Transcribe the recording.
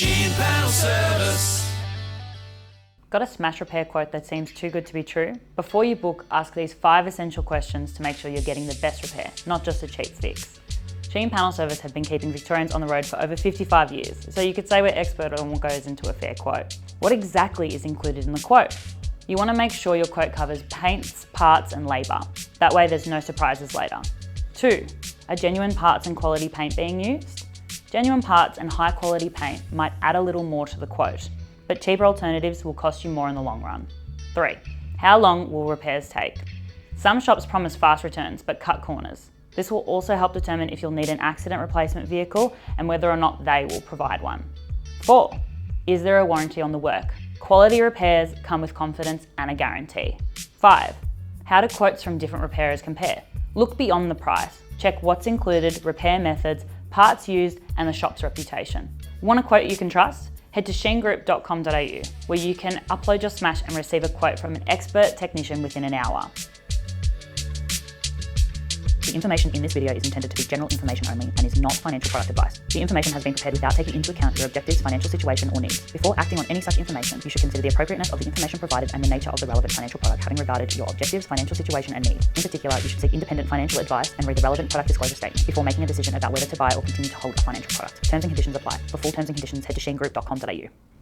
Machine Panel Service. Got a smash repair quote that seems too good to be true? Before you book, ask these 5 essential questions to make sure you're getting the best repair, not just a cheap fix. Sheen Panel Service have been keeping Victorians on the road for over 55 years, so you could say we're expert on what goes into a fair quote. What exactly is included in the quote? You want to make sure your quote covers paints, parts and labour. That way there's no surprises later. 2. Are genuine parts and quality paint being used? Genuine parts and high quality paint might add a little more to the quote, but cheaper alternatives will cost you more in the long run. 3. How long will repairs take? Some shops promise fast returns but cut corners. This will also help determine if you'll need an accident replacement vehicle and whether or not they will provide one. 4. Is there a warranty on the work? Quality repairs come with confidence and a guarantee. 5. How do quotes from different repairers compare? Look beyond the price. Check what's included, repair methods, parts used and the shop's reputation. Want a quote you can trust? Head to sheengroup.com.au where you can upload your smash and receive a quote from an expert technician within an hour. The information in this video is intended to be general information only and is not financial product advice. The information has been prepared without taking into account your objectives, financial situation or needs. Before acting on any such information, you should consider the appropriateness of the information provided and the nature of the relevant financial product having regarded your objectives, financial situation and needs. In particular, you should seek independent financial advice and read the relevant product disclosure statement before making a decision about whether to buy or continue to hold a financial product. Terms and conditions apply. For full terms and conditions, head to sheengroup.com.au.